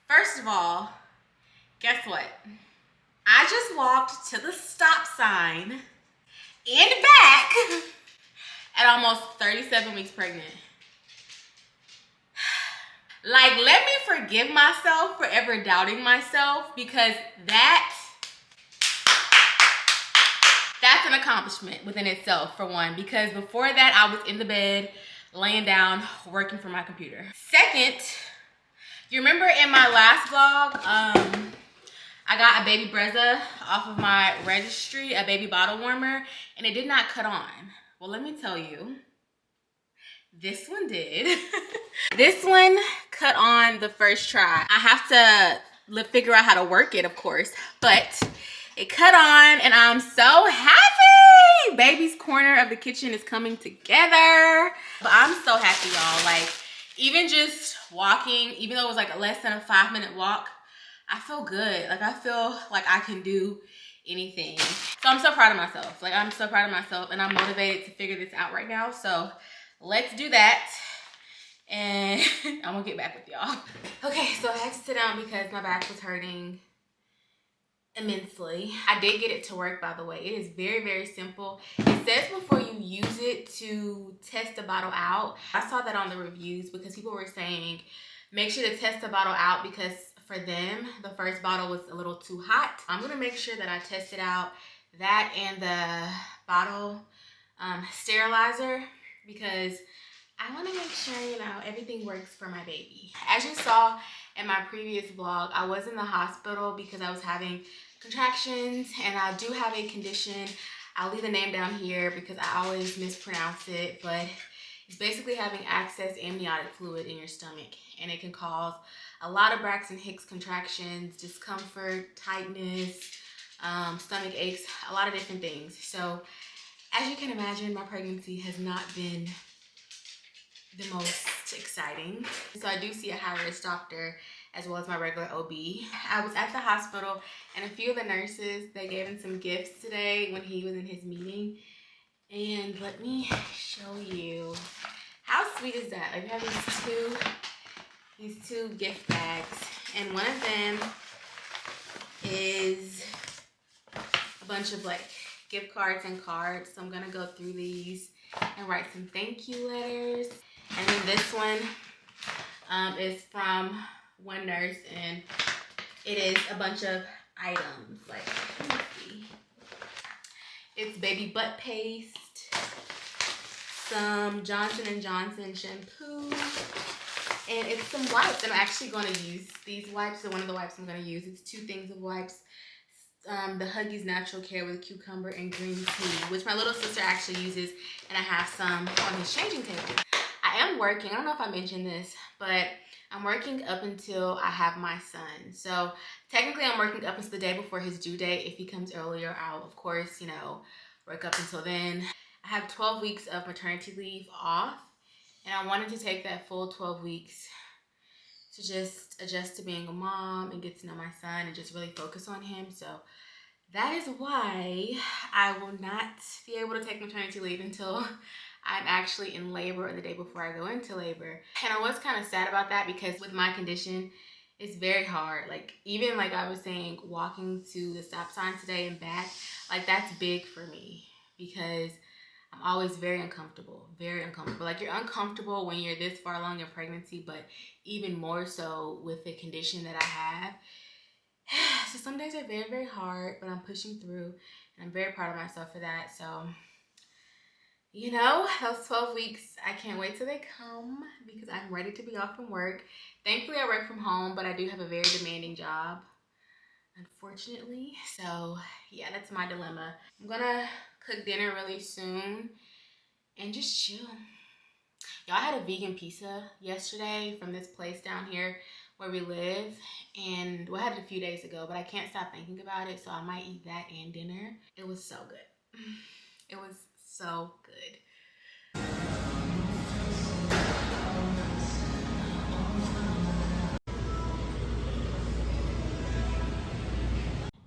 First of all, guess what? I just walked to the stop sign and back at almost 37 weeks pregnant. Like, let me forgive myself for ever doubting myself, because that's an accomplishment within itself, for one, because before that I was in the bed laying down working for my computer. Second, you remember in my last vlog, I got a baby Brezza off of my registry, a baby bottle warmer, and it did not cut on. Well, let me tell you, this one did. This one cut on the first try. I have to figure out how to work it, of course, but it cut on and I'm so happy. Baby's corner of the kitchen is coming together. But I'm so happy, y'all. Like, even just walking, even though it was like less than a 5-minute walk, I feel good. Like, I feel like I can do anything. So I'm so proud of myself. Like, I'm so proud of myself, and I'm motivated to figure this out right now. So let's do that. And I'm gonna get back with y'all. Okay, so I had to sit down because my back was hurting immensely. I did get it to work, by the way. It is very, very simple. It says before you use it to test the bottle out. I saw that on the reviews because people were saying make sure to test the bottle out, because for them the first bottle was a little too hot. I'm gonna make sure that I test it out, that and the bottle sterilizer, because I want to make sure, you know, everything works for my baby. As you saw in my previous vlog, I was in the hospital because I was having contractions, and I do have a condition. I'll leave the name down here because I always mispronounce it, but it's basically having excess amniotic fluid in your stomach, and it can cause a lot of Braxton Hicks contractions, discomfort, tightness, stomach aches, a lot of different things. So as you can imagine, my pregnancy has not been the most exciting. So I do see a high-risk doctor as well as my regular OB. I was at the hospital, and a few of the nurses, they gave him some gifts today when he was in his meeting. And let me show you. How sweet is that? Like, we have these two gift bags, and one of them is a bunch of like gift cards and cards. So I'm gonna go through these and write some thank you letters. And then this one is from one nurse, and it is a bunch of items. Like, let me see. It's baby butt paste, some Johnson & Johnson shampoo, and it's some wipes. I'm actually going to use these wipes. So one of the wipes I'm going to use, it's 2 things of wipes. The Huggies Natural Care with cucumber and green tea, which my little sister actually uses, and I have some on his changing table. I am working, I don't know if I mentioned this, but I'm working up until I have my son. So technically I'm working up until the day before his due date. If he comes earlier, I'll of course, you know, work up until then. I have 12 weeks of maternity leave off, and I wanted to take that full 12 weeks to just adjust to being a mom and get to know my son and just really focus on him. So that is why I will not be able to take maternity leave until I'm actually in labor, or the day before I go into labor. And I was kind of sad about that, because with my condition, it's very hard. Like, even like I was saying, walking to the stop sign today and back, like, that's big for me, because I'm always very uncomfortable, very uncomfortable. Like, you're uncomfortable when you're this far along in pregnancy, but even more so with the condition that I have. So some days are very, very hard, but I'm pushing through, and I'm very proud of myself for that. So, you know, those 12 weeks, I can't wait till they come, because I'm ready to be off from work. Thankfully, I work from home, but I do have a very demanding job, unfortunately. So, yeah, that's my dilemma. I'm gonna cook dinner really soon and just chill. Y'all, I had a vegan pizza yesterday from this place down here where we live, and well, I had it a few days ago, but I can't stop thinking about it, so I might eat that and dinner. It was so good. It was so good.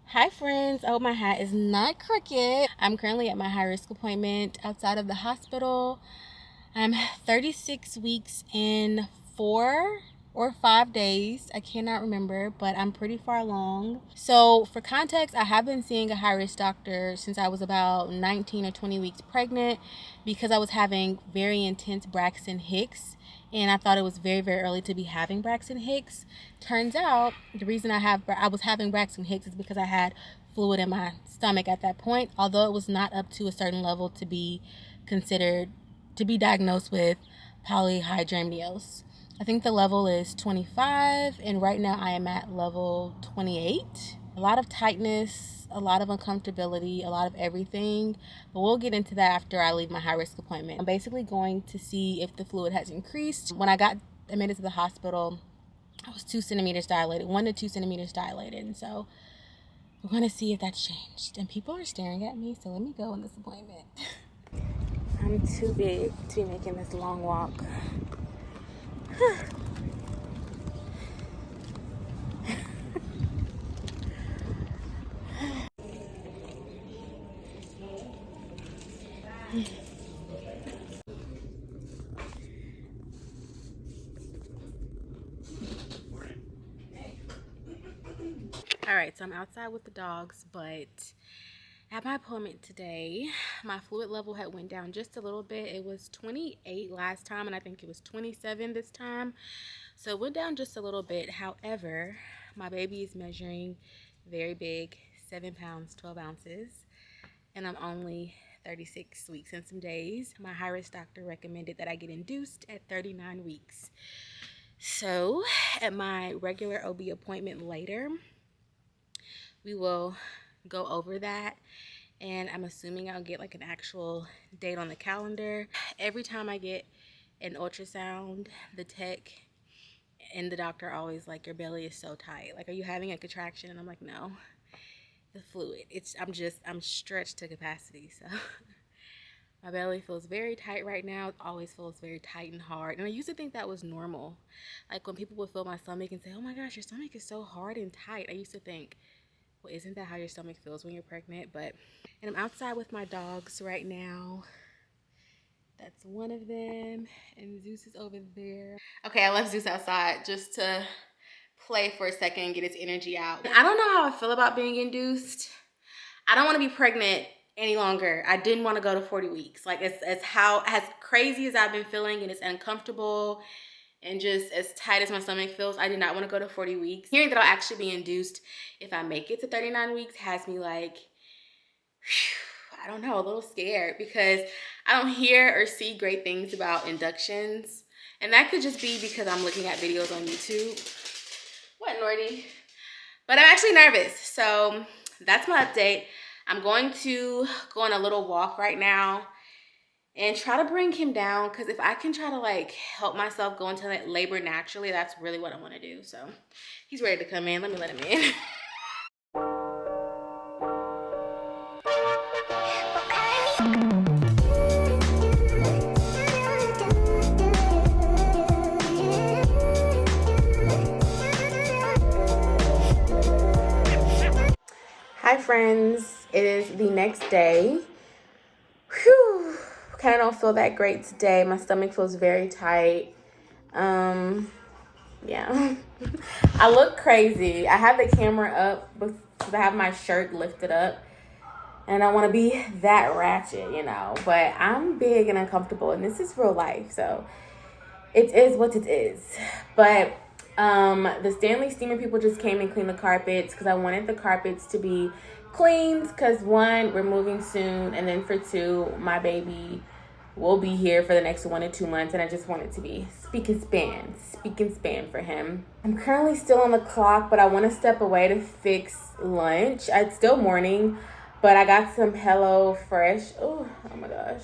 Hi friends, I hope my hat is not crooked. I'm currently at my high-risk appointment outside of the hospital. I'm 36 weeks in 4 or 5 days. I cannot remember, but I'm pretty far along. So for context, I have been seeing a high-risk doctor since I was about 19 or 20 weeks pregnant because I was having very intense Braxton Hicks, and I thought it was very, very early to be having Braxton Hicks. Turns out the reason I was having Braxton Hicks is because I had fluid in my stomach at that point, although it was not up to a certain level to be considered to be diagnosed with Polyhydramnios. I think the level is 25, and right now I am at level 28. A lot of tightness, a lot of uncomfortability, a lot of everything, but we'll get into that after I leave my high-risk appointment. I'm basically going to see if the fluid has increased. When I got admitted to the hospital, I was 2 centimeters dilated, 1 to 2 centimeters dilated, and so we're going to see if that's changed. And people are staring at me, so let me go on this appointment. I'm too big to be making this long walk. All right, so I'm outside with the dogs, but at my appointment today, my fluid level had went down just a little bit. It was 28 last time, and I think it was 27 this time. So it went down just a little bit. However, my baby is measuring very big, 7 pounds, 12 ounces, and I'm only 36 weeks and some days. My high-risk doctor recommended that I get induced at 39 weeks. So at my regular OB appointment later, we will go over that, and I'm assuming I'll get like an actual date on the calendar. Every time I get an ultrasound, the tech and the doctor are always like, your belly is so tight, like, are you having a contraction? And I'm like, no, the fluid, I'm stretched to capacity. So my belly feels very tight right now. It always feels very tight and hard, and I used to think that was normal. Like when people would feel my stomach and say, oh my gosh, your stomach is so hard and tight, I used to think, well, isn't that how your stomach feels when you're pregnant? And I'm outside with my dogs right now. That's one of them, and Zeus is over there. Okay, I left Zeus outside just to play for a second and get his energy out. I don't know how I feel about being induced. I don't want to be pregnant any longer. I didn't want to go to 40 weeks. Like, as crazy as I've been feeling, and it's uncomfortable and just as tight as my stomach feels, I did not want to go to 40 weeks. Hearing that I'll actually be induced if I make it to 39 weeks has me like, whew, I don't know, a little scared, because I don't hear or see great things about inductions. And that could just be because I'm looking at videos on YouTube. What, Nordy? But I'm actually nervous. So that's my update. I'm going to go on a little walk right now and try to bring him down, because if I can try to like help myself go into labor naturally, that's really what I want to do. So he's ready to come in. Let me let him in. Hi friends, it is the next day. Whew, kind of don't feel that great today. My stomach feels very tight. Yeah. I look crazy. I have the camera up because I have my shirt lifted up, and I want to be that ratchet, you know, but I'm big and uncomfortable, and this is real life, so it is what it is. But the Stanley Steamer people just came and cleaned the carpets because I wanted the carpets to be cleaned, because one, we're moving soon, and then for two, my baby will be here for the next 1 to 2 months, and I just want it to be speak and span for him. I'm currently still on the clock, but I want to step away to fix lunch. It's still morning, but I got some Hello Fresh. Oh my gosh.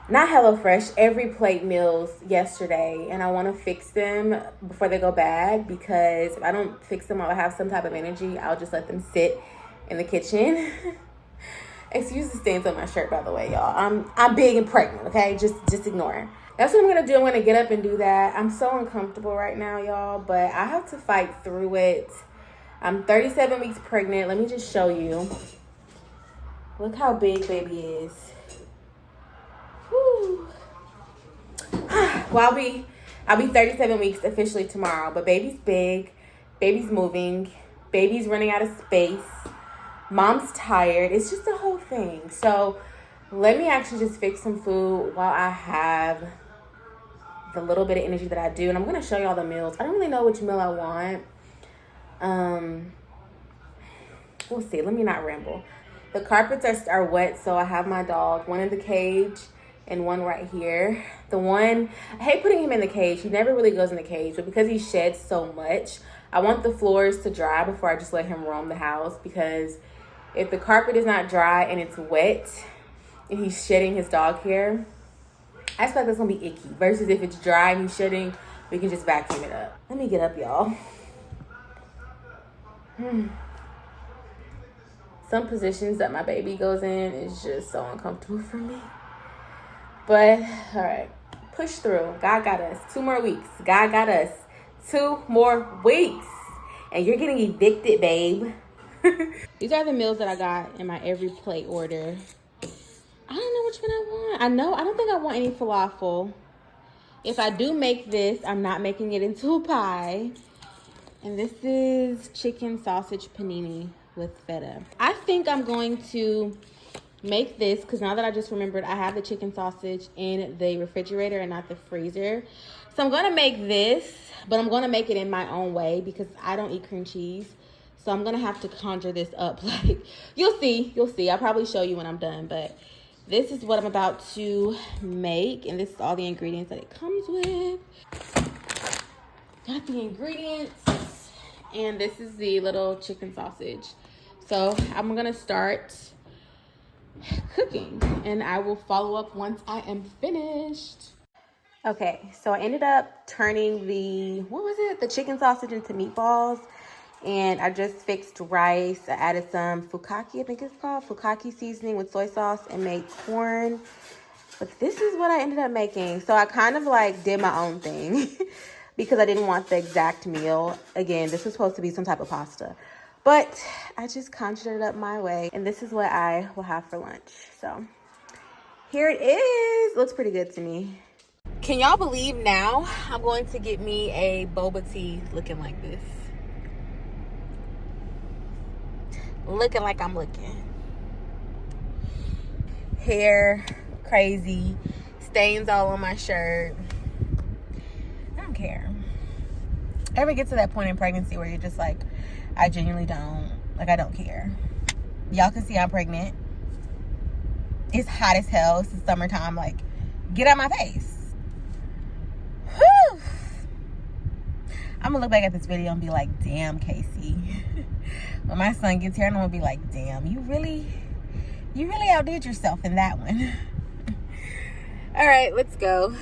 Not Hello Fresh, Every Plate meals yesterday, and I want to fix them before they go bad, because if I don't fix them, I'll have some type of energy. I'll just let them sit in the kitchen. Excuse the stains on my shirt, by the way, y'all. I'm big and pregnant, okay? Just ignore it. That's what I'm gonna do. I'm gonna get up and do that. I'm so uncomfortable right now, y'all, but I have to fight through it. I'm 37 weeks pregnant. Let me just show you. Look how big baby is. Whew. Well, I'll be 37 weeks officially tomorrow, but baby's big, baby's moving, baby's running out of space, mom's tired. It's just a whole thing. So let me actually just fix some food while I have the little bit of energy that I do. And I'm going to show y'all the meals. I don't really know which meal I want. We'll see. Let me not ramble. The carpets are wet, so I have my dog, one in the cage and one right here. The one, I hate putting him in the cage. He never really goes in the cage, but because he sheds so much, I want the floors to dry before I just let him roam the house, because if the carpet is not dry and it's wet and he's shedding his dog hair, I expect that's gonna be icky. Versus if it's dry and he's shedding, we can just vacuum it up. Let me get up, y'all. Some positions that my baby goes in is just so uncomfortable for me. But, all right, push through. God got us. 2 more weeks. God got us. 2 more weeks. And you're getting evicted, babe. These are the meals that I got in my every plate order. I don't know which one I want. I don't think I want any falafel. If I do make this, I'm not making it into a pie. And this is chicken sausage panini with feta. I think I'm going to make this because now that I just remembered, I have the chicken sausage in the refrigerator and not the freezer. So I'm going to make this, but I'm going to make it in my own way because I don't eat cream cheese. So I'm going to have to conjure this up. Like, you'll see. I'll probably show you when I'm done, but this is what I'm about to make, and this is all the ingredients that it comes with. Got the ingredients, and this is the little chicken sausage. So I'm gonna start cooking, and I will follow up once I am finished. Okay, so I ended up turning the chicken sausage into meatballs, and I just fixed rice. I added some fukake, I think it's called, fukake seasoning with soy sauce, and made corn. But this is what I ended up making. So I kind of like did my own thing because I didn't want the exact meal. Again, this was supposed to be some type of pasta, but I just conjured it up my way. And this is what I will have for lunch. So here it is. Looks pretty good to me. Can y'all believe now I'm going to get me a boba tea looking like this? Looking like I'm looking. Hair crazy, stains all on my shirt. I don't care. Ever get to that point in pregnancy where you're just like, I genuinely don't, like, I don't care. Y'all can see I'm pregnant. It's hot as hell. It's the summertime. Like, get out my face. Whew. I'm gonna look back at this video and be like, damn, Casey. When my son gets here, I'm gonna be like, damn, you really outdid yourself in that one. All right, let's go.